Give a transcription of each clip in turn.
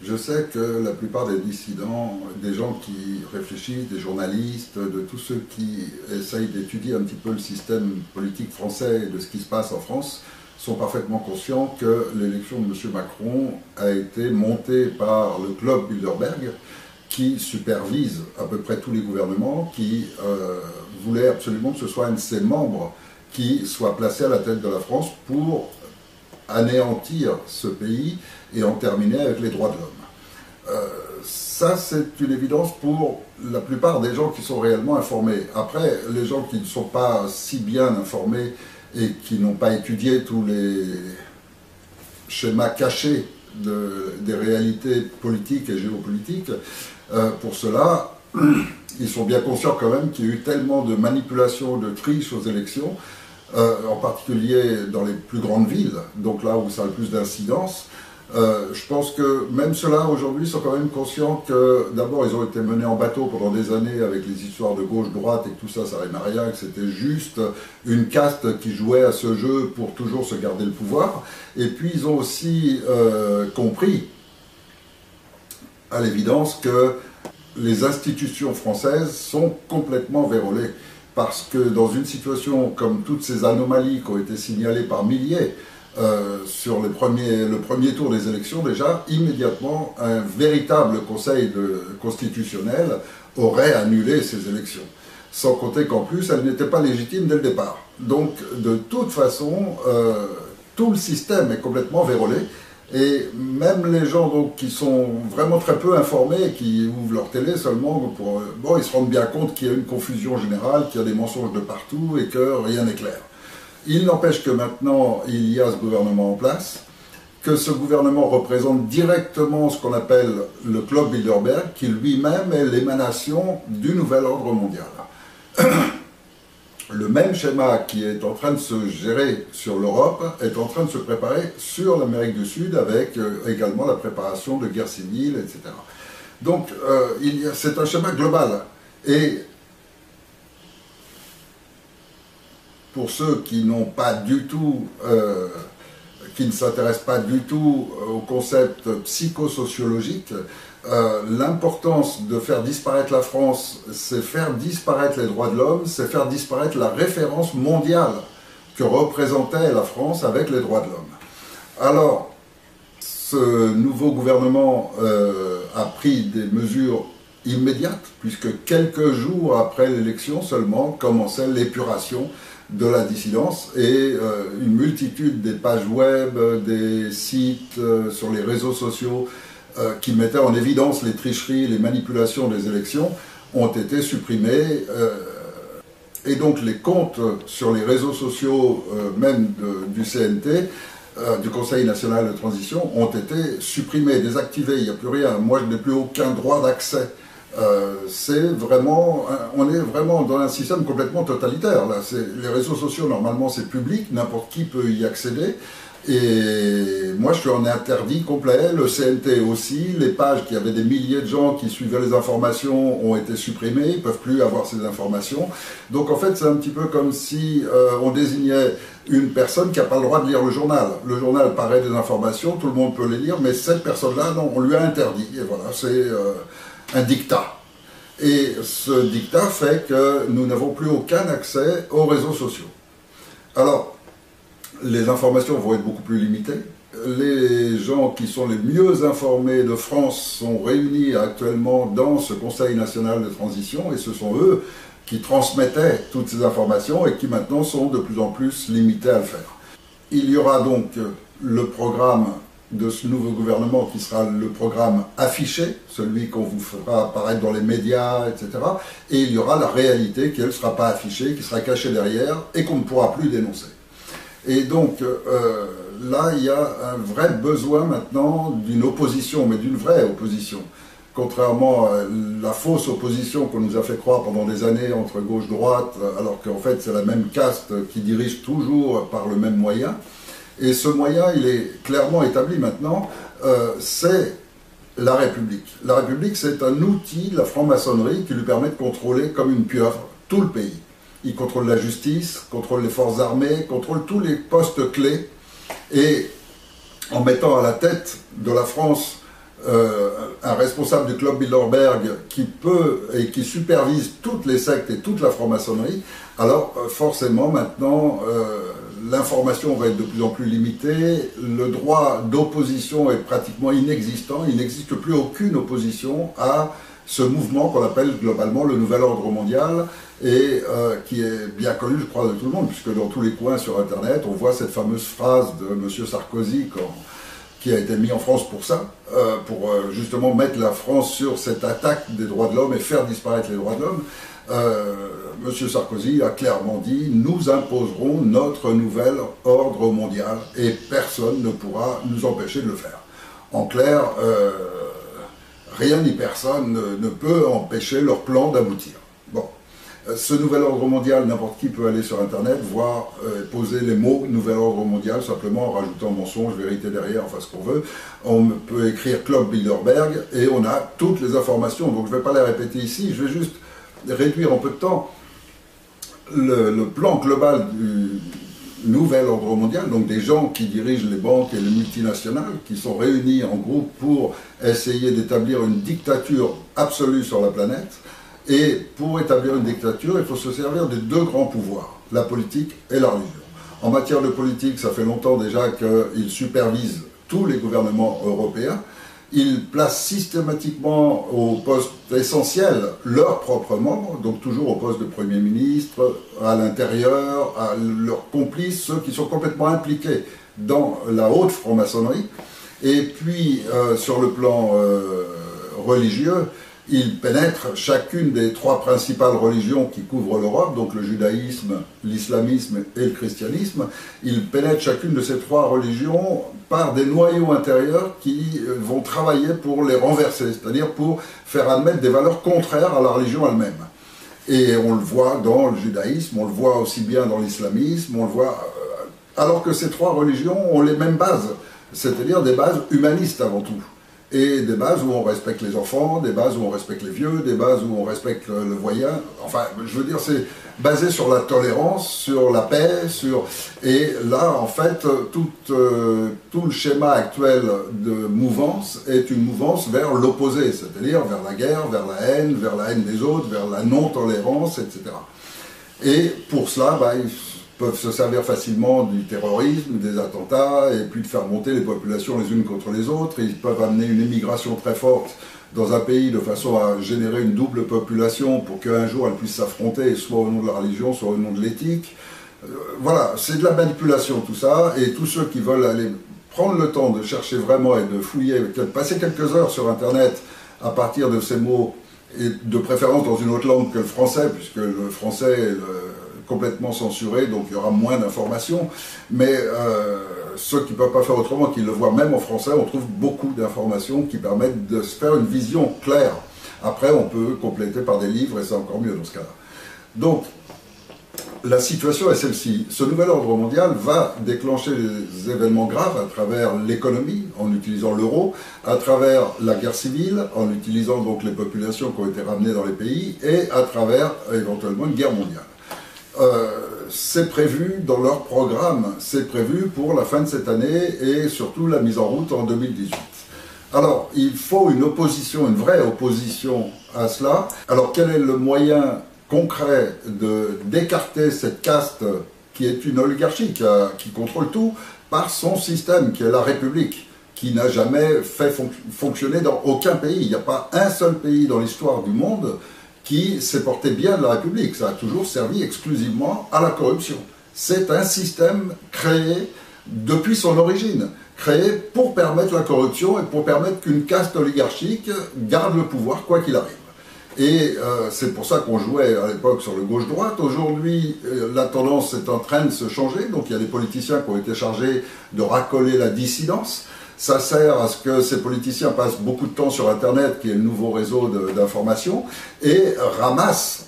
Je sais que la plupart des dissidents, des gens qui réfléchissent, des journalistes, de tous ceux qui essayent d'étudier un petit peu le système politique français et de ce qui se passe en France, sont parfaitement conscients que l'élection de M. Macron a été montée par le club Bilderberg, qui supervise à peu près tous les gouvernements, qui voulait absolument que ce soit un de ses membres qui soit placé à la tête de la France pour anéantir ce pays et en terminer avec les droits de l'homme. Ça, c'est une évidence pour la plupart des gens qui sont réellement informés. Après, les gens qui ne sont pas si bien informés et qui n'ont pas étudié tous les schémas cachés des réalités politiques et géopolitiques, pour cela, ils sont bien conscients quand même qu'il y a eu tellement de manipulations, de triches aux élections, en particulier dans les plus grandes villes, donc là où ça a le plus d'incidence. Je pense que même ceux-là, aujourd'hui, sont quand même conscients que, d'abord, ils ont été menés en bateau pendant des années avec les histoires de gauche-droite et que tout ça, ça n'arrive à rien, que c'était juste une caste qui jouait à ce jeu pour toujours se garder le pouvoir. Et puis, ils ont aussi compris, à l'évidence, que les institutions françaises sont complètement vérolées. Parce que dans une situation comme toutes ces anomalies qui ont été signalées par milliers sur le premier tour des élections, déjà, immédiatement, un véritable conseil constitutionnel aurait annulé ces élections. Sans compter qu'en plus, elles n'étaient pas légitimes dès le départ. Donc, de toute façon, tout le système est complètement vérolé. Et même les gens donc, qui sont vraiment très peu informés, qui ouvrent leur télé seulement, bon, ils se rendent bien compte qu'il y a une confusion générale, qu'il y a des mensonges de partout et que rien n'est clair. Il n'empêche que maintenant, il y a ce gouvernement en place, que ce gouvernement représente directement ce qu'on appelle le club Bilderberg, qui lui-même est l'émanation du nouvel ordre mondial. Le même schéma qui est en train de se gérer sur l'Europe est en train de se préparer sur l'Amérique du Sud avec également la préparation de guerres civiles, etc. Donc c'est un schéma global. Et pour ceux qui n'ont pas du tout, qui ne s'intéressent pas du tout au concept psychosociologique, l'importance de faire disparaître la France, c'est faire disparaître les droits de l'homme, c'est faire disparaître la référence mondiale que représentait la France avec les droits de l'homme. Alors, ce nouveau gouvernement a pris des mesures immédiates, puisque quelques jours après l'élection seulement commençait l'épuration de la dissidence et une multitude des pages web, des sites sur les réseaux sociaux qui mettaient en évidence les tricheries, les manipulations des élections, ont été supprimés. Et donc les comptes sur les réseaux sociaux, même du CNT, du Conseil national de transition, ont été supprimés, désactivés, il n'y a plus rien. Moi, je n'ai plus aucun droit d'accès. C'est vraiment, on est vraiment dans un système complètement totalitaire. Là. Les réseaux sociaux, normalement, c'est public, n'importe qui peut y accéder. Et moi, je suis en interdit complet, le CNT aussi, les pages qui avaient des milliers de gens qui suivaient les informations ont été supprimées, ils ne peuvent plus avoir ces informations. Donc en fait, c'est un petit peu comme si on désignait une personne qui n'a pas le droit de lire le journal. Le journal paraît des informations, tout le monde peut les lire, mais cette personne-là, non, on lui a interdit. Et voilà, c'est un dictat. Et ce dictat fait que nous n'avons plus aucun accès aux réseaux sociaux. Alors, les informations vont être beaucoup plus limitées. Les gens qui sont les mieux informés de France sont réunis actuellement dans ce Conseil national de transition et ce sont eux qui transmettaient toutes ces informations et qui maintenant sont de plus en plus limités à le faire. Il y aura donc le programme de ce nouveau gouvernement qui sera le programme affiché, celui qu'on vous fera apparaître dans les médias, etc. Et il y aura la réalité qui, elle, ne sera pas affichée, qui sera cachée derrière et qu'on ne pourra plus dénoncer. Et donc, là, il y a un vrai besoin maintenant d'une opposition, mais d'une vraie opposition. Contrairement à la fausse opposition qu'on nous a fait croire pendant des années entre gauche-droite, alors qu'en fait, c'est la même caste qui dirige toujours par le même moyen. Et ce moyen, il est clairement établi maintenant, c'est la République. La République, c'est un outil de la franc-maçonnerie qui lui permet de contrôler comme une pieuvre tout le pays. Il contrôle la justice, contrôle les forces armées, contrôle tous les postes clés. Et en mettant à la tête de la France un responsable du club Bilderberg qui peut et qui supervise toutes les sectes et toute la franc-maçonnerie, alors forcément maintenant l'information va être de plus en plus limitée, le droit d'opposition est pratiquement inexistant, il n'existe plus aucune opposition à ce mouvement qu'on appelle globalement le nouvel ordre mondial et qui est bien connu, je crois, de tout le monde, puisque dans tous les coins sur Internet, on voit cette fameuse phrase de M. Sarkozy qui a été mis en France pour ça, pour justement mettre la France sur cette attaque des droits de l'homme et faire disparaître les droits de l'homme. M. Sarkozy a clairement dit « Nous imposerons notre nouvel ordre mondial et personne ne pourra nous empêcher de le faire ». En clair, rien ni personne ne peut empêcher leur plan d'aboutir. Bon. Ce nouvel ordre mondial, n'importe qui peut aller sur Internet, voir, poser les mots « nouvel ordre mondial », simplement en rajoutant mensonge, vérité derrière, enfin ce qu'on veut. On peut écrire Club Bilderberg et on a toutes les informations. Donc je ne vais pas les répéter ici, je vais juste réduire en peu de temps le plan global du nouvel ordre mondial, donc des gens qui dirigent les banques et les multinationales, qui sont réunis en groupe pour essayer d'établir une dictature absolue sur la planète. Et pour établir une dictature, il faut se servir des deux grands pouvoirs, la politique et la religion. En matière de politique, ça fait longtemps déjà qu'ils supervisent tous les gouvernements européens. Ils placent systématiquement au poste essentiel leurs propres membres, donc toujours au poste de Premier ministre, à l'intérieur, à leurs complices, ceux qui sont complètement impliqués dans la haute franc-maçonnerie. Et puis, sur le plan religieux, ils pénètrent chacune des trois principales religions qui couvrent l'Europe, donc le judaïsme, l'islamisme et le christianisme. Ils pénètrent chacune de ces trois religions par des noyaux intérieurs qui vont travailler pour les renverser, c'est-à-dire pour faire admettre des valeurs contraires à la religion elle-même. Et on le voit dans le judaïsme, on le voit aussi bien dans l'islamisme, on le voit... alors que ces trois religions ont les mêmes bases, c'est-à-dire des bases humanistes avant tout. Et des bases où on respecte les enfants, des bases où on respecte les vieux, des bases où on respecte le voisin. Enfin, je veux dire, c'est basé sur la tolérance, sur la paix, sur... Et là, en fait, tout le schéma actuel de mouvance est une mouvance vers l'opposé, c'est-à-dire vers la guerre, vers la haine des autres, vers la non-tolérance, etc. Et pour cela, ils peuvent se servir facilement du terrorisme, des attentats, et puis de faire monter les populations les unes contre les autres. Ils peuvent amener une immigration très forte dans un pays de façon à générer une double population pour qu'un jour elle puisse s'affronter, soit au nom de la religion, soit au nom de l'éthique. Voilà, c'est de la manipulation tout ça, et tous ceux qui veulent aller prendre le temps de chercher vraiment et de fouiller, de passer quelques heures sur Internet à partir de ces mots, et de préférence dans une autre langue que le français, puisque le français est complètement censuré, donc il y aura moins d'informations, mais ceux qui ne peuvent pas faire autrement, qui le voient même en français, on trouve beaucoup d'informations qui permettent de se faire une vision claire. Après, on peut compléter par des livres, et c'est encore mieux dans ce cas-là. Donc, la situation est celle-ci. Ce nouvel ordre mondial va déclencher des événements graves à travers l'économie, en utilisant l'euro, à travers la guerre civile, en utilisant donc les populations qui ont été ramenées dans les pays, et à travers éventuellement une guerre mondiale. C'est prévu dans leur programme, c'est prévu pour la fin de cette année et surtout la mise en route en 2018. Alors, il faut une opposition, une vraie opposition à cela. Alors, quel est le moyen concret d'écarter cette caste qui est une oligarchie, qui contrôle tout, par son système, qui est la République, qui n'a jamais fait fonctionner dans aucun pays. Il n'y a pas un seul pays dans l'histoire du monde qui s'est porté bien de la République. Ça a toujours servi exclusivement à la corruption. C'est un système créé depuis son origine, créé pour permettre la corruption et pour permettre qu'une caste oligarchique garde le pouvoir quoi qu'il arrive. Et c'est pour ça qu'on jouait à l'époque sur le gauche-droite. Aujourd'hui, la tendance est en train de se changer, donc il y a des politiciens qui ont été chargés de racoler la dissidence. Ça sert à ce que ces politiciens passent beaucoup de temps sur Internet, qui est le nouveau réseau d'information, et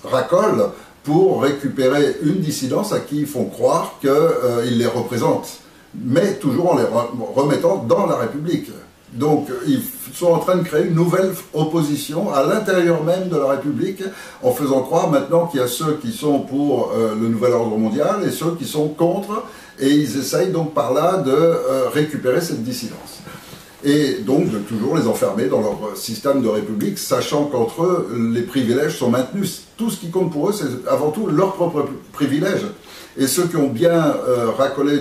racolent pour récupérer une dissidence à qui ils font croire qu'ils les représentent, mais toujours en les remettant dans la République. Donc ils sont en train de créer une nouvelle opposition à l'intérieur même de la République, en faisant croire maintenant qu'il y a ceux qui sont pour le nouvel ordre mondial et ceux qui sont contre, et ils essayent donc par là de récupérer cette dissidence. et donc de toujours les enfermer dans leur système de république, sachant qu'entre eux, les privilèges sont maintenus. Tout ce qui compte pour eux, c'est avant tout leurs propres privilèges. Et ceux qui ont bien racolé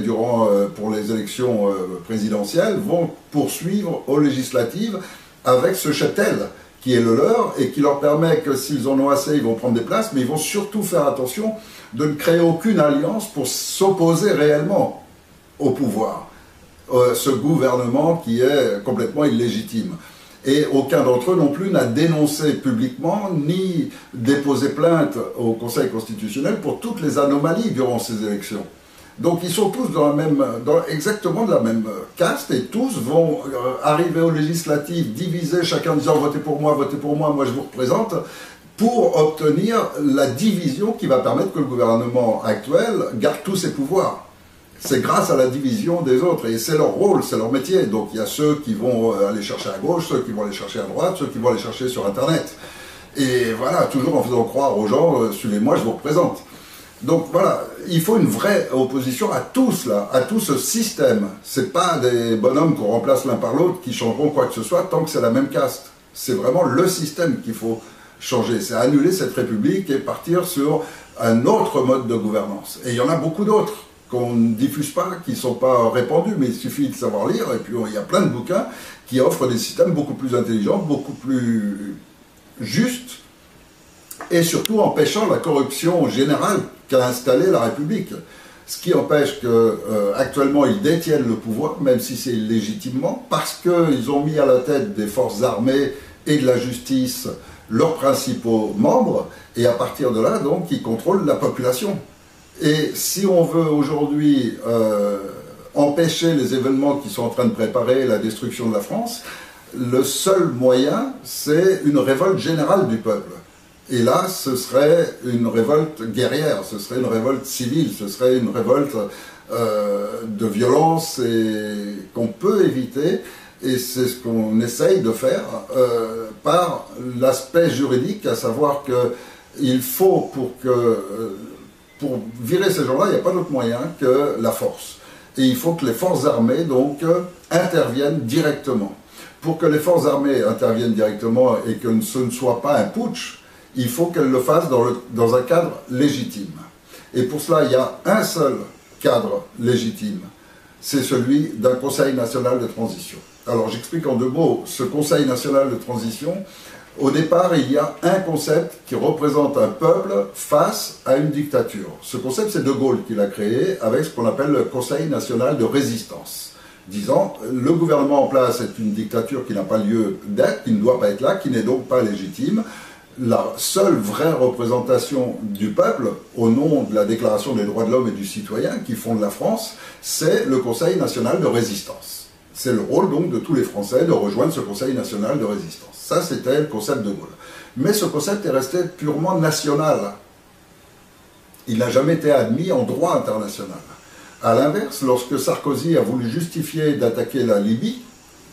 pour les élections présidentielles vont poursuivre aux législatives avec ce cheptel qui est le leur et qui leur permet que s'ils en ont assez, ils vont prendre des places, mais ils vont surtout faire attention de ne créer aucune alliance pour s'opposer réellement au pouvoir. Ce gouvernement qui est complètement illégitime. Et aucun d'entre eux non plus n'a dénoncé publiquement ni déposé plainte au Conseil constitutionnel pour toutes les anomalies durant ces élections. Donc ils sont tous exactement de la même caste et tous vont arriver aux législatives divisés, chacun disant votez pour moi, moi je vous représente, pour obtenir la division qui va permettre que le gouvernement actuel garde tous ses pouvoirs. C'est grâce à la division des autres, et c'est leur rôle, c'est leur métier. Donc il y a ceux qui vont aller chercher à gauche, ceux qui vont aller chercher à droite, ceux qui vont aller chercher sur Internet. Et voilà, toujours en faisant croire aux gens, suivez-moi, je vous représente. Donc voilà, il faut une vraie opposition à tout cela, à tout ce système. C'est pas des bonhommes qu'on remplace l'un par l'autre qui changeront quoi que ce soit tant que c'est la même caste. C'est vraiment le système qu'il faut changer. C'est annuler cette république et partir sur un autre mode de gouvernance. Et il y en a beaucoup d'autres qu'on ne diffuse pas, qui ne sont pas répandus, mais il suffit de savoir lire, et puis il y a plein de bouquins qui offrent des systèmes beaucoup plus intelligents, beaucoup plus justes, et surtout empêchant la corruption générale qu'a installée la République. Ce qui empêche qu'actuellement ils détiennent le pouvoir, même si c'est illégitimement, parce qu'ils ont mis à la tête des forces armées et de la justice leurs principaux membres, et à partir de là, donc, ils contrôlent la population. Et si on veut aujourd'hui empêcher les événements qui sont en train de préparer la destruction de la France, le seul moyen, c'est une révolte générale du peuple. Et là, ce serait une révolte guerrière, ce serait une révolte civile, ce serait une révolte de violence qu'on peut éviter, et c'est ce qu'on essaye de faire par l'aspect juridique, à savoir qu'il faut pour virer ces gens-là, il n'y a pas d'autre moyen que la force. Et il faut que les forces armées, donc, interviennent directement. Pour que les forces armées interviennent directement et que ce ne soit pas un putsch, il faut qu'elles le fassent dans un cadre légitime. Et pour cela, il y a un seul cadre légitime. C'est celui d'un Conseil national de transition. Alors, j'explique en deux mots. Ce Conseil national de transition, au départ, il y a un concept qui représente un peuple face à une dictature. Ce concept, c'est De Gaulle qui l'a créé avec ce qu'on appelle le Conseil national de résistance. Disant, le gouvernement en place est une dictature qui n'a pas lieu d'être, qui ne doit pas être là, qui n'est donc pas légitime. La seule vraie représentation du peuple, au nom de la Déclaration des droits de l'homme et du citoyen qui fonde la France, c'est le Conseil national de résistance. C'est le rôle donc de tous les Français de rejoindre ce Conseil national de résistance. Ça, c'était le concept de Gaulle. Mais ce concept est resté purement national. Il n'a jamais été admis en droit international. A l'inverse, lorsque Sarkozy a voulu justifier d'attaquer la Libye,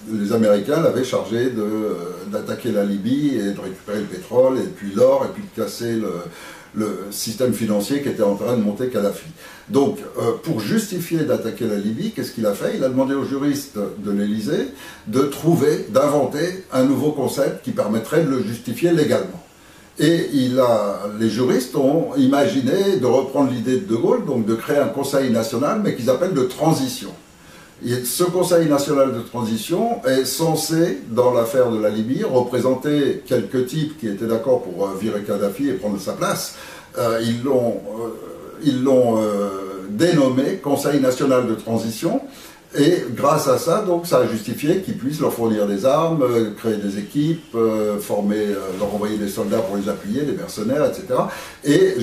les Américains l'avaient chargé d'attaquer la Libye et de récupérer le pétrole, et puis l'or, et puis de casser le système financier qui était en train de monter Kadhafi. Donc, pour justifier d'attaquer la Libye, qu'est-ce qu'il a fait? Il a demandé aux juristes de l'Élysée d'inventer un nouveau concept qui permettrait de le justifier légalement. Et les juristes ont imaginé de reprendre l'idée de Gaulle, donc de créer un conseil national, mais qu'ils appellent de transition. Et ce Conseil national de transition est censé, dans l'affaire de la Libye, représenter quelques types qui étaient d'accord pour virer Kadhafi et prendre sa place. Ils l'ont dénommé Conseil national de transition, et grâce à ça, donc, ça a justifié qu'ils puissent leur fournir des armes, créer des équipes, leur envoyer des soldats pour les appuyer, des mercenaires, etc., et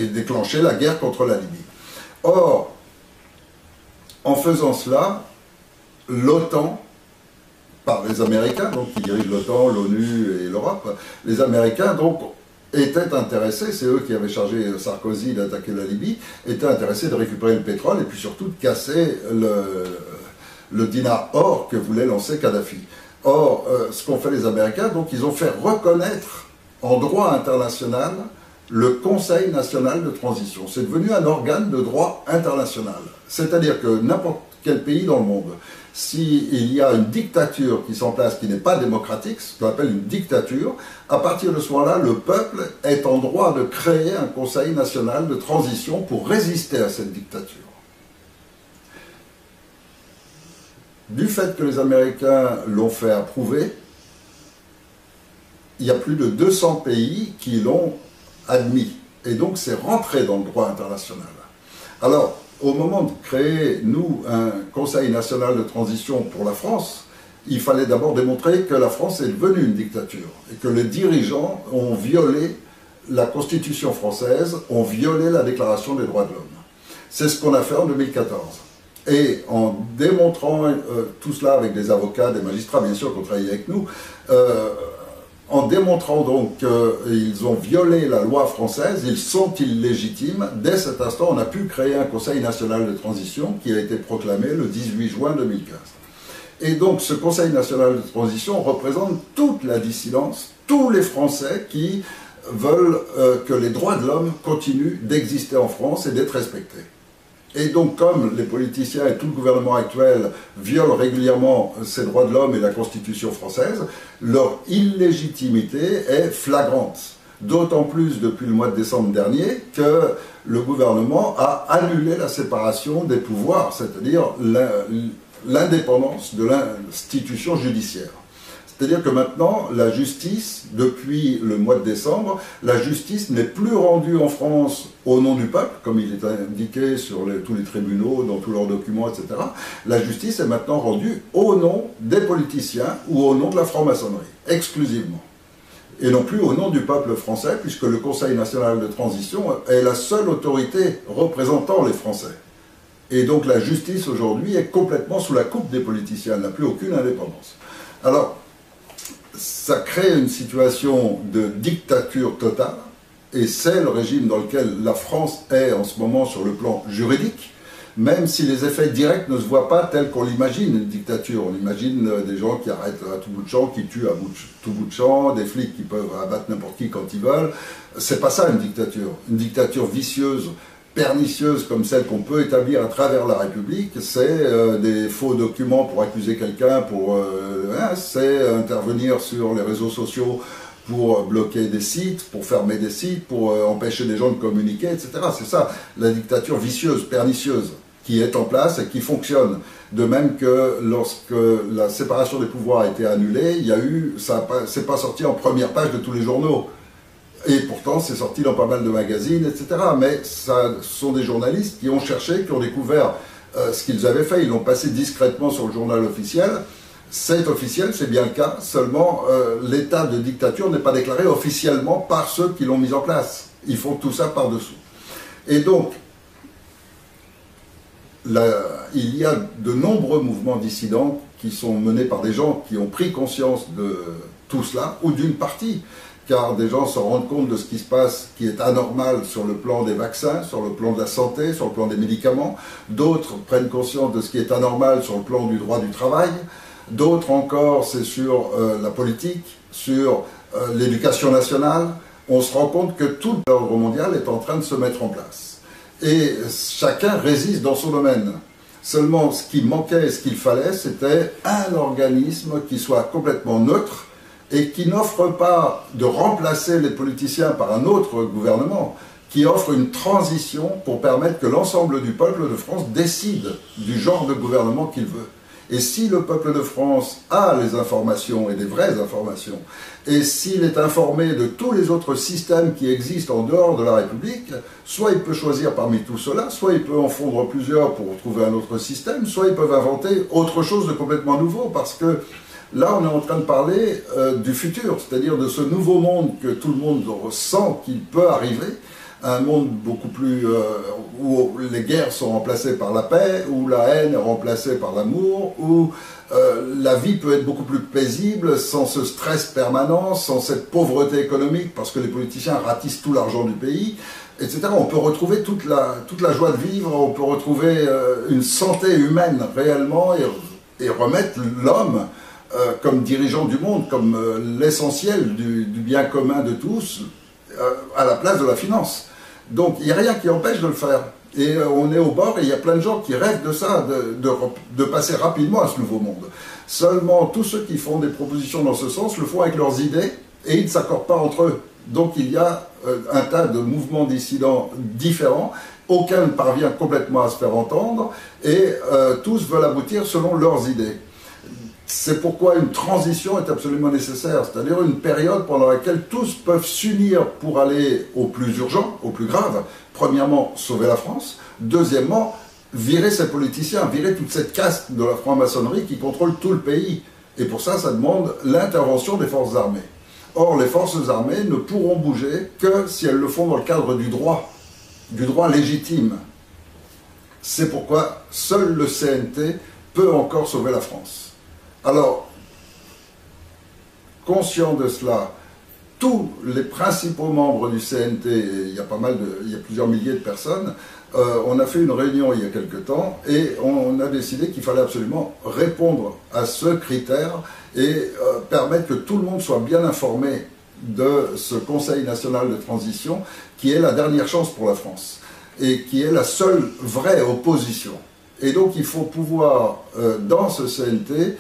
déclencher la guerre contre la Libye. Or, en faisant cela, l'OTAN, par les Américains, donc qui dirigent l'OTAN, l'ONU et l'Europe, les Américains donc étaient intéressés, c'est eux qui avaient chargé Sarkozy d'attaquer la Libye, étaient intéressés de récupérer le pétrole et puis surtout de casser le dinar or que voulait lancer Kadhafi. Or, ce qu'ont fait les Américains, donc ils ont fait reconnaître en droit international le Conseil national de transition. C'est devenu un organe de droit international. C'est-à-dire que n'importe quel pays dans le monde. S'il y a une dictature qui s'en place, qui n'est pas démocratique, ce qu'on appelle une dictature, à partir de ce moment-là, le peuple est en droit de créer un conseil national de transition pour résister à cette dictature. Du fait que les Américains l'ont fait approuver, il y a plus de 200 pays qui l'ont admis. Et donc c'est rentré dans le droit international. Alors, au moment de créer, nous, un Conseil national de transition pour la France, il fallait d'abord démontrer que la France est devenue une dictature et que les dirigeants ont violé la Constitution française, ont violé la Déclaration des droits de l'homme. C'est ce qu'on a fait en 2014. Et en démontrant tout cela avec des avocats, des magistrats, bien sûr, qui ont travaillé avec nous, en démontrant donc qu'ils ont violé la loi française, ils sont illégitimes. Dès cet instant, on a pu créer un Conseil national de transition qui a été proclamé le 18 juin 2015. Et donc ce Conseil national de transition représente toute la dissidence, tous les Français qui veulent que les droits de l'homme continuent d'exister en France et d'être respectés. Et donc, comme les politiciens et tout le gouvernement actuel violent régulièrement ces droits de l'homme et la Constitution française, leur illégitimité est flagrante. D'autant plus depuis le mois de décembre dernier que le gouvernement a annulé la séparation des pouvoirs, c'est-à-dire l'indépendance de l'institution judiciaire. C'est-à-dire que maintenant, la justice, depuis le mois de décembre, la justice n'est plus rendue en France au nom du peuple, comme il est indiqué sur tous les tribunaux, dans tous leurs documents, etc. La justice est maintenant rendue au nom des politiciens ou au nom de la franc-maçonnerie, exclusivement. Et non plus au nom du peuple français, puisque le Conseil national de transition est la seule autorité représentant les Français. Et donc la justice aujourd'hui est complètement sous la coupe des politiciens, elle n'a plus aucune indépendance. Alors, ça crée une situation de dictature totale, et c'est le régime dans lequel la France est en ce moment sur le plan juridique, même si les effets directs ne se voient pas tels qu'on l'imagine, une dictature. On imagine des gens qui arrêtent à tout bout de champ, qui tuent à tout bout de champ, des flics qui peuvent abattre n'importe qui quand ils veulent. C'est pas ça une dictature. Une dictature vicieuse, pernicieuse comme celle qu'on peut établir à travers la République, c'est des faux documents pour accuser quelqu'un, c'est intervenir sur les réseaux sociaux pour bloquer des sites, pour fermer des sites, pour empêcher des gens de communiquer, etc. C'est ça, la dictature vicieuse, pernicieuse, qui est en place et qui fonctionne. De même que lorsque la séparation des pouvoirs a été annulée, c'est pas sorti en première page de tous les journaux. Et pourtant, c'est sorti dans pas mal de magazines, etc. Mais ce sont des journalistes qui ont cherché, qui ont découvert ce qu'ils avaient fait. Ils l'ont passé discrètement sur le journal officiel. C'est officiel, c'est bien le cas. Seulement, l'état de dictature n'est pas déclaré officiellement par ceux qui l'ont mis en place. Ils font tout ça par-dessous. Et donc, il y a de nombreux mouvements dissidents qui sont menés par des gens qui ont pris conscience de tout cela, ou d'une partie, car des gens se rendent compte de ce qui se passe, qui est anormal sur le plan des vaccins, sur le plan de la santé, sur le plan des médicaments. D'autres prennent conscience de ce qui est anormal sur le plan du droit du travail. D'autres encore, c'est sur la politique, sur l'éducation nationale. On se rend compte que tout l'ordre mondial est en train de se mettre en place. Et chacun résiste dans son domaine. Seulement, ce qui manquait et ce qu'il fallait, c'était un organisme qui soit complètement neutre, et qui n'offre pas de remplacer les politiciens par un autre gouvernement, qui offre une transition pour permettre que l'ensemble du peuple de France décide du genre de gouvernement qu'il veut. Et si le peuple de France a les informations, et des vraies informations, et s'il est informé de tous les autres systèmes qui existent en dehors de la République, soit il peut choisir parmi tout cela, soit il peut en fondre plusieurs pour trouver un autre système, soit ils peuvent inventer autre chose de complètement nouveau, parce que là, on est en train de parler du futur, c'est-à-dire de ce nouveau monde que tout le monde ressent qu'il peut arriver, un monde beaucoup plus où les guerres sont remplacées par la paix, où la haine est remplacée par l'amour, où la vie peut être beaucoup plus paisible, sans ce stress permanent, sans cette pauvreté économique, parce que les politiciens ratissent tout l'argent du pays, etc. On peut retrouver toute la joie de vivre, on peut retrouver une santé humaine réellement, et remettre l'homme comme dirigeant du monde, comme l'essentiel du bien commun de tous, à la place de la finance. Donc il n'y a rien qui empêche de le faire. Et on est au bord et il y a plein de gens qui rêvent de ça, de passer rapidement à ce nouveau monde. Seulement, tous ceux qui font des propositions dans ce sens le font avec leurs idées et ils ne s'accordent pas entre eux. Donc il y a un tas de mouvements dissidents différents, aucun ne parvient complètement à se faire entendre et tous veulent aboutir selon leurs idées. C'est pourquoi une transition est absolument nécessaire, c'est-à-dire une période pendant laquelle tous peuvent s'unir pour aller au plus urgent, au plus grave. Premièrement, sauver la France. Deuxièmement, virer ces politiciens, virer toute cette caste de la franc-maçonnerie qui contrôle tout le pays. Et pour ça, ça demande l'intervention des forces armées. Or, les forces armées ne pourront bouger que si elles le font dans le cadre du droit légitime. C'est pourquoi seul le CNT peut encore sauver la France. Alors, conscient de cela, tous les principaux membres du CNT, il y a plusieurs milliers de personnes, on a fait une réunion il y a quelque temps et on a décidé qu'il fallait absolument répondre à ce critère et permettre que tout le monde soit bien informé de ce Conseil national de transition qui est la dernière chance pour la France et qui est la seule vraie opposition. Et donc il faut pouvoir, dans ce CNT,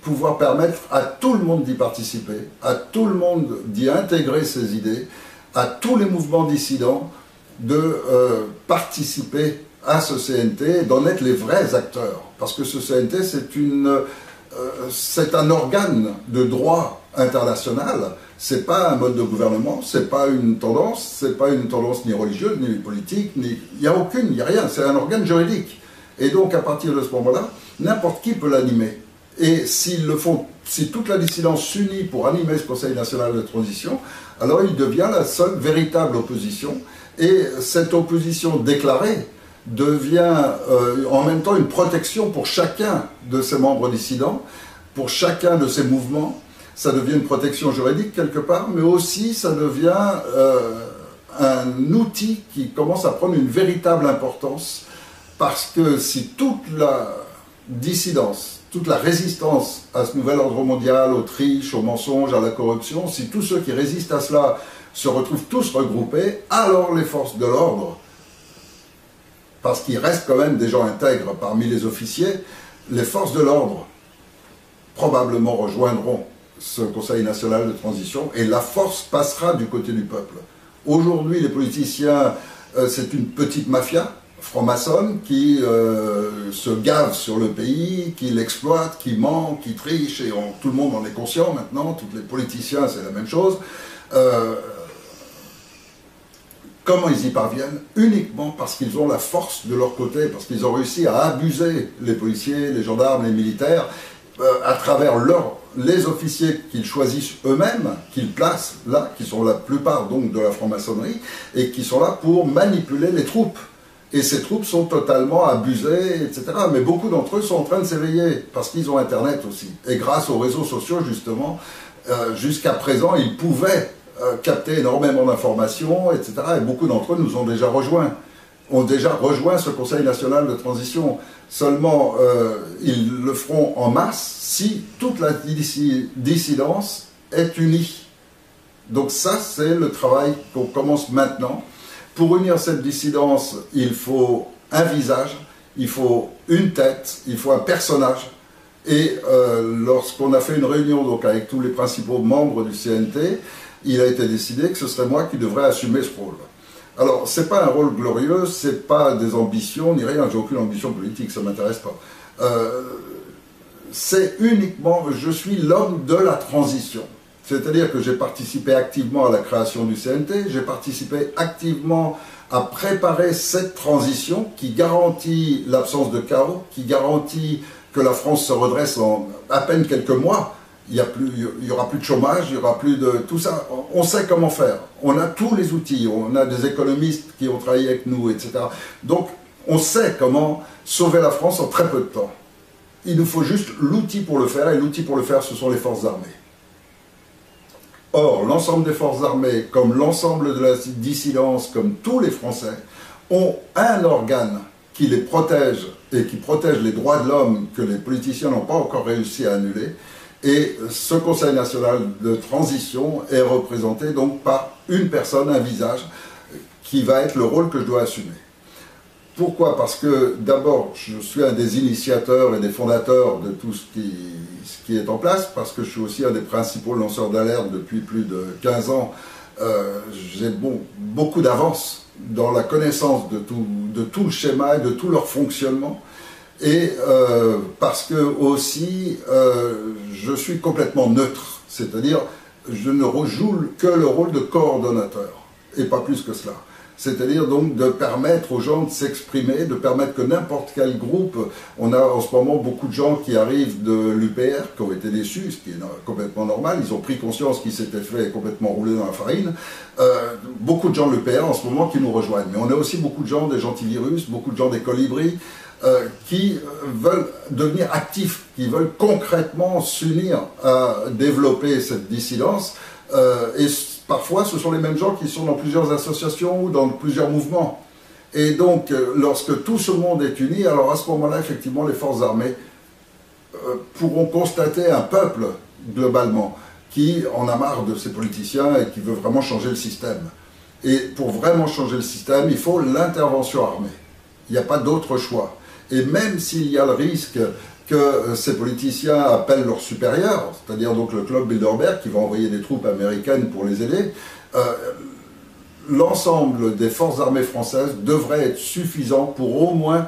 pouvoir permettre à tout le monde d'y participer, à tout le monde d'y intégrer ses idées, à tous les mouvements dissidents de participer à ce CNT et d'en être les vrais acteurs. Parce que ce CNT, c'est un organe de droit international, c'est pas un mode de gouvernement, c'est pas une tendance ni religieuse, ni politique, il n'y a rien, c'est un organe juridique. Et donc à partir de ce moment-là, n'importe qui peut l'animer. Et s'ils le font, si toute la dissidence s'unit pour animer ce Conseil national de transition, alors il devient la seule véritable opposition. Et cette opposition déclarée devient en même temps une protection pour chacun de ses membres dissidents, pour chacun de ses mouvements. Ça devient une protection juridique quelque part, mais aussi ça devient un outil qui commence à prendre une véritable importance, parce que si toute la dissidence, toute la résistance à ce nouvel ordre mondial, aux triches, aux mensonges, à la corruption, si tous ceux qui résistent à cela se retrouvent tous regroupés, alors les forces de l'ordre, parce qu'il reste quand même des gens intègres parmi les officiers, les forces de l'ordre probablement rejoindront ce Conseil national de transition et la force passera du côté du peuple. Aujourd'hui, les politiciens, c'est une petite mafia franc-maçonne qui se gave sur le pays, qui l'exploite, qui ment, qui triche, et tout le monde en est conscient maintenant, tous les politiciens c'est la même chose. Comment ils y parviennent? Uniquement parce qu'ils ont la force de leur côté, parce qu'ils ont réussi à abuser les policiers, les gendarmes, les militaires, à travers les officiers qu'ils choisissent eux-mêmes, qu'ils placent là, qui sont la plupart donc de la franc-maçonnerie, et qui sont là pour manipuler les troupes. Et ces troupes sont totalement abusées, etc. Mais beaucoup d'entre eux sont en train de s'éveiller, parce qu'ils ont Internet aussi. Et grâce aux réseaux sociaux, justement, jusqu'à présent, ils pouvaient capter énormément d'informations, etc. Et beaucoup d'entre eux nous ont déjà rejoints ce Conseil national de transition. Seulement, ils le feront en masse si toute la dissidence est unie. Donc ça, c'est le travail qu'on commence maintenant. Pour unir cette dissidence, il faut un visage, il faut une tête, il faut un personnage. Et lorsqu'on a fait une réunion donc, avec tous les principaux membres du CNT, il a été décidé que ce serait moi qui devrais assumer ce rôle. Alors, ce n'est pas un rôle glorieux, ce n'est pas des ambitions, ni rien, j'ai aucune ambition politique, ça ne m'intéresse pas. C'est uniquement, je suis l'homme de la transition. C'est-à-dire que j'ai participé activement à la création du CNT, j'ai participé activement à préparer cette transition qui garantit l'absence de chaos, qui garantit que la France se redresse en à peine quelques mois. Il n'y aura plus de chômage, il n'y aura plus de tout ça. On sait comment faire. On a tous les outils, on a des économistes qui ont travaillé avec nous, etc. Donc, on sait comment sauver la France en très peu de temps. Il nous faut juste l'outil pour le faire, et l'outil pour le faire, ce sont les forces armées. Or, l'ensemble des forces armées, comme l'ensemble de la dissidence, comme tous les Français, ont un organe qui les protège et qui protège les droits de l'homme que les politiciens n'ont pas encore réussi à annuler. Et ce Conseil national de transition est représenté donc par une personne, un visage, qui va être le rôle que je dois assumer. Pourquoi? Parce que d'abord, je suis un des initiateurs et des fondateurs de tout ce qui est en place, parce que je suis aussi un des principaux lanceurs d'alerte depuis plus de 15 ans. J'ai beaucoup d'avance dans la connaissance de tout le schéma et de tout leur fonctionnement. Et parce que aussi, je suis complètement neutre, c'est-à-dire je ne joue que le rôle de coordonnateur, et pas plus que cela. C'est-à-dire donc de permettre aux gens de s'exprimer, de permettre que n'importe quel groupe, on a en ce moment beaucoup de gens qui arrivent de l'UPR, qui ont été déçus, ce qui est complètement normal, ils ont pris conscience qu'ils s'étaient fait complètement rouler dans la farine. Beaucoup de gens de l'UPR en ce moment qui nous rejoignent, mais on a aussi beaucoup de gens des Gentivirus, beaucoup de gens des Colibris, qui veulent devenir actifs, qui veulent concrètement s'unir à développer cette dissidence, et parfois ce sont les mêmes gens qui sont dans plusieurs associations ou dans plusieurs mouvements. Et donc lorsque tout ce monde est uni, alors à ce moment-là effectivement les forces armées pourront constater un peuple globalement qui en a marre de ces politiciens et qui veut vraiment changer le système. Et pour vraiment changer le système, il faut l'intervention armée. Il n'y a pas d'autre choix. Et même s'il y a le risque que ces politiciens appellent leurs supérieurs, c'est-à-dire donc le club Bilderberg qui va envoyer des troupes américaines pour les aider, l'ensemble des forces armées françaises devrait être suffisant pour au moins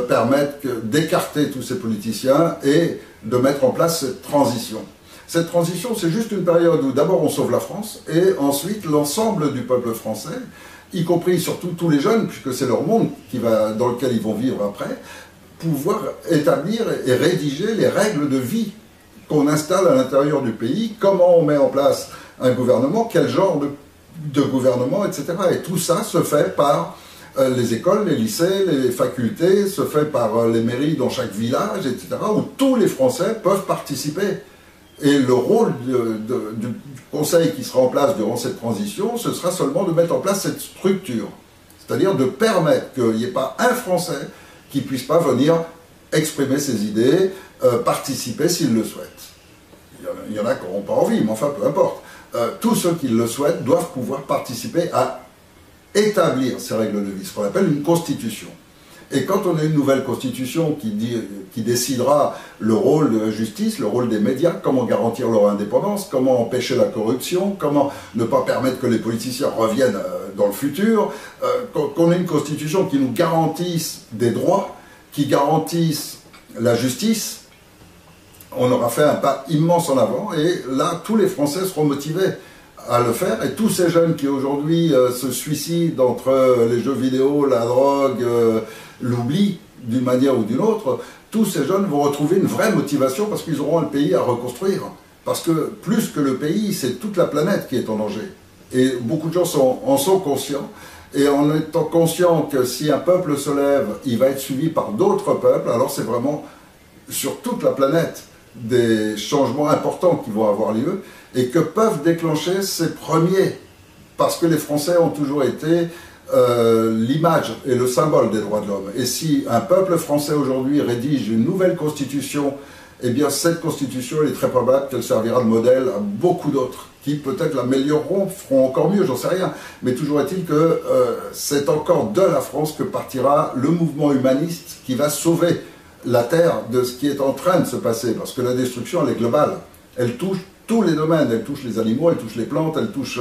permettre d'écarter tous ces politiciens et de mettre en place cette transition. Cette transition, c'est juste une période où d'abord on sauve la France et ensuite l'ensemble du peuple français, y compris surtout tous les jeunes, puisque c'est leur monde dans lequel ils vont vivre après, pouvoir établir et rédiger les règles de vie qu'on installe à l'intérieur du pays, comment on met en place un gouvernement, quel genre de gouvernement, etc. Et tout ça se fait par les écoles, les lycées, les facultés, se fait par les mairies dans chaque village, etc., où tous les Français peuvent participer. Et le rôle du Conseil qui sera en place durant cette transition, ce sera seulement de mettre en place cette structure. C'est-à-dire de permettre qu'il n'y ait pas un Français qui ne puisse pas venir exprimer ses idées, participer s'il le souhaite. Il y en a qui n'auront pas envie, mais enfin, peu importe. Tous ceux qui le souhaitent doivent pouvoir participer à établir ces règles de vie, ce qu'on appelle une constitution. Et quand on a une nouvelle constitution qui décidera le rôle de la justice, le rôle des médias, comment garantir leur indépendance, comment empêcher la corruption, comment ne pas permettre que les politiciens reviennent dans le futur, qu'on ait une constitution qui nous garantisse des droits, qui garantisse la justice, on aura fait un pas immense en avant et là tous les Français seront motivés à le faire, et tous ces jeunes qui aujourd'hui se suicident entre les jeux vidéo, la drogue, l'oubli d'une manière ou d'une autre, tous ces jeunes vont retrouver une vraie motivation parce qu'ils auront un pays à reconstruire. Parce que plus que le pays, c'est toute la planète qui est en danger. Et beaucoup de gens en sont conscients. Et en étant conscients que si un peuple se lève, il va être suivi par d'autres peuples, alors c'est vraiment sur toute la planète des changements importants qui vont avoir lieu et que peuvent déclencher ces premiers. Parce que les Français ont toujours été l'image et le symbole des droits de l'homme. Et si un peuple français aujourd'hui rédige une nouvelle constitution, eh bien cette constitution, il est très probable qu'elle servira de modèle à beaucoup d'autres, qui peut-être l'amélioreront, feront encore mieux, j'en sais rien. Mais toujours est-il que c'est encore de la France que partira le mouvement humaniste qui va sauver la Terre de ce qui est en train de se passer. Parce que la destruction, elle est globale. Elle touche tous les domaines, elle touche les animaux, elle touche les plantes, elle touche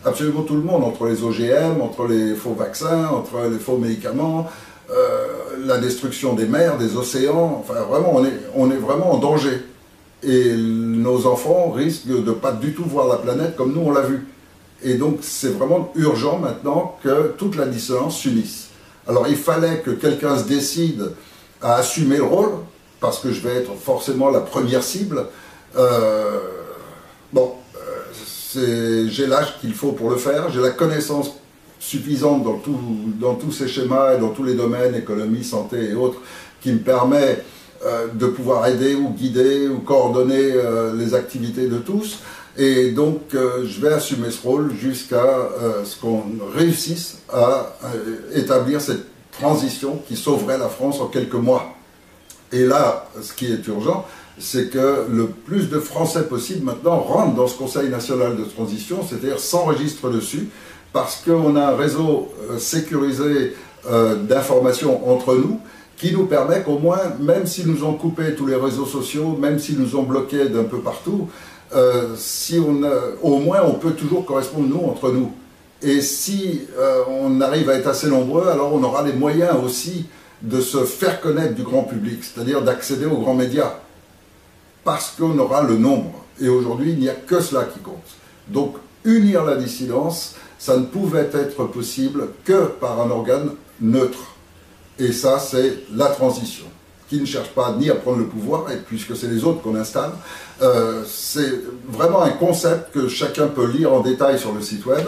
absolument tout le monde, entre les OGM, entre les faux vaccins, entre les faux médicaments, la destruction des mers, des océans, enfin vraiment, on est vraiment en danger. Et nos enfants risquent de ne pas du tout voir la planète comme nous on l'a vu. Et donc c'est vraiment urgent maintenant que toute la dissonance s'unisse. Alors il fallait que quelqu'un se décide à assumer le rôle, parce que je vais être forcément la première cible. J'ai l'âge qu'il faut pour le faire, j'ai la connaissance suffisante dans tous ces schémas et dans tous les domaines, économie, santé et autres, qui me permet de pouvoir aider ou guider ou coordonner les activités de tous. Et donc je vais assumer ce rôle jusqu'à ce qu'on réussisse à établir cette transition qui sauverait la France en quelques mois. Et là, ce qui est urgent, c'est que le plus de Français possible maintenant rentrent dans ce Conseil national de transition, c'est-à-dire s'enregistrent dessus, parce qu'on a un réseau sécurisé d'information entre nous, qui nous permet qu'au moins, même s'ils nous ont coupé tous les réseaux sociaux, même s'ils nous ont bloqués d'un peu partout, au moins on peut toujours correspondre nous entre nous. Et si on arrive à être assez nombreux, alors on aura les moyens aussi de se faire connaître du grand public, c'est-à-dire d'accéder aux grands médias, parce qu'on aura le nombre. Et aujourd'hui, il n'y a que cela qui compte. Donc, unir la dissidence, ça ne pouvait être possible que par un organe neutre. Et ça, c'est la transition, qui ne cherche pas ni à prendre le pouvoir, et puisque c'est les autres qu'on installe. C'est vraiment un concept que chacun peut lire en détail sur le site web,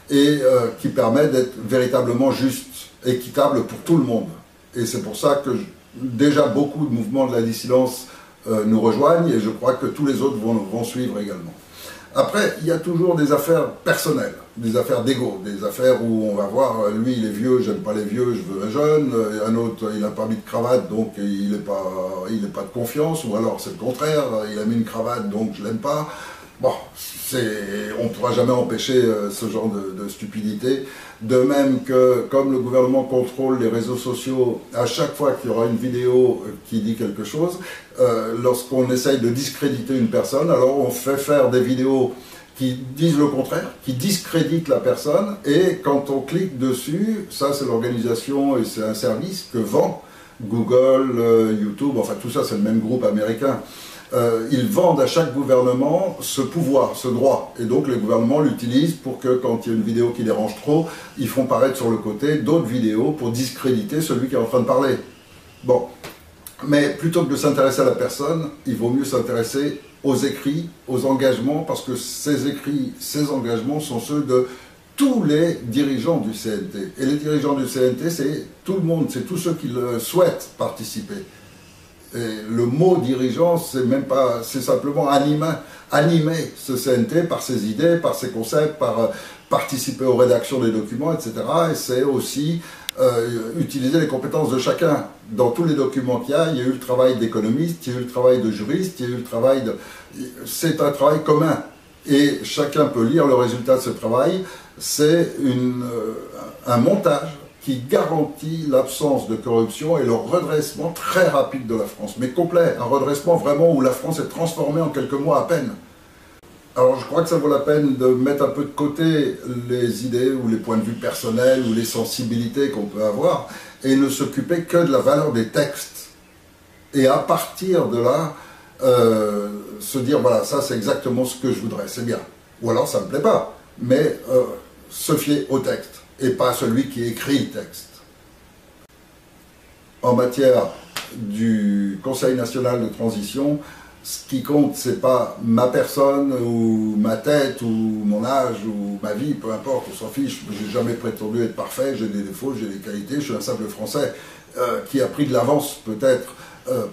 et qui permet d'être véritablement juste, équitable pour tout le monde. Et c'est pour ça que déjà beaucoup de mouvements de la dissidence nous rejoignent, et je crois que tous les autres vont suivre également. Après, il y a toujours des affaires personnelles, des affaires d'ego, des affaires où on va voir, lui il est vieux, j'aime pas les vieux, je veux un jeune, un autre il n'a pas mis de cravate, donc il n'est pas de confiance, ou alors c'est le contraire, il a mis une cravate, donc je l'aime pas. Bon, on ne pourra jamais empêcher ce genre de stupidité. De même que, comme le gouvernement contrôle les réseaux sociaux, à chaque fois qu'il y aura une vidéo qui dit quelque chose, lorsqu'on essaye de discréditer une personne, alors on fait faire des vidéos qui disent le contraire, qui discréditent la personne, et quand on clique dessus, ça c'est l'organisation et c'est un service que vend Google, YouTube, enfin tout ça c'est le même groupe américain. Ils vendent à chaque gouvernement ce pouvoir, ce droit. Et donc les gouvernements l'utilisent pour que quand il y a une vidéo qui dérange trop, ils font paraître sur le côté d'autres vidéos pour discréditer celui qui est en train de parler. Bon, mais plutôt que de s'intéresser à la personne, il vaut mieux s'intéresser aux écrits, aux engagements, parce que ces écrits, ces engagements sont ceux de tous les dirigeants du CNT. Et les dirigeants du CNT, c'est tout le monde, c'est tous ceux qui le souhaitent participer. Et le mot dirigeant, c'est simplement animer ce CNT par ses idées, par ses concepts, par participer aux rédactions des documents, etc. Et c'est aussi utiliser les compétences de chacun. Dans tous les documents qu'il y a eu le travail d'économiste, il y a eu le travail de juriste, il y a eu le travail de... C'est un travail commun. Et chacun peut lire le résultat de ce travail. C'est un montage qui garantit l'absence de corruption et le redressement très rapide de la France, mais complet, un redressement vraiment où la France est transformée en quelques mois à peine. Alors je crois que ça vaut la peine de mettre un peu de côté les idées ou les points de vue personnels ou les sensibilités qu'on peut avoir et ne s'occuper que de la valeur des textes. Et à partir de là, se dire voilà, ça c'est exactement ce que je voudrais, c'est bien. Ou alors ça ne me plaît pas, mais se fier au texte et pas celui qui écrit le texte. En matière du Conseil national de transition, ce qui compte, c'est pas ma personne, ou ma tête, ou mon âge, ou ma vie, peu importe, on s'en fiche. J'ai jamais prétendu être parfait, j'ai des défauts, j'ai des qualités, je suis un simple Français qui a pris de l'avance, peut-être,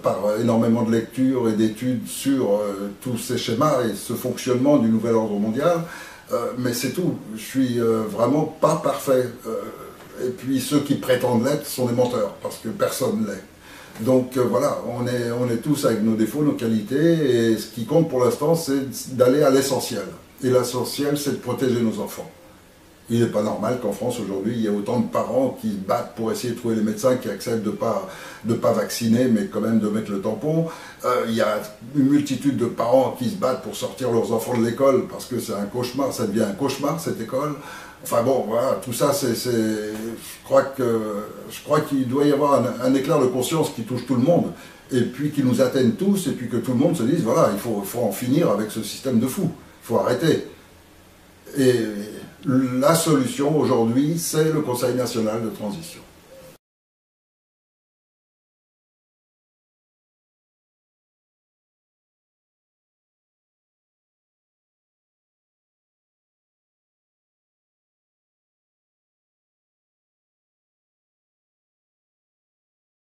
par énormément de lectures et d'études sur tous ces schémas et ce fonctionnement du nouvel ordre mondial. Mais c'est tout, je suis vraiment pas parfait. Et puis ceux qui prétendent l'être sont des menteurs, parce que personne ne l'est. Donc voilà, on est tous avec nos défauts, nos qualités, et ce qui compte pour l'instant, c'est d'aller à l'essentiel. Et l'essentiel, c'est de protéger nos enfants. Il n'est pas normal qu'en France, aujourd'hui, il y ait autant de parents qui se battent pour essayer de trouver les médecins qui acceptent de pas vacciner, mais quand même de mettre le tampon. Il y a une multitude de parents qui se battent pour sortir leurs enfants de l'école, parce que c'est un cauchemar, ça devient un cauchemar, cette école. Enfin bon, voilà, tout ça, je crois qu'il doit y avoir un éclair de conscience qui touche tout le monde, et puis qui nous atteigne tous, et puis que tout le monde se dise, voilà, il faut en finir avec ce système de fou, il faut arrêter. Et la solution aujourd'hui, c'est le Conseil national de transition.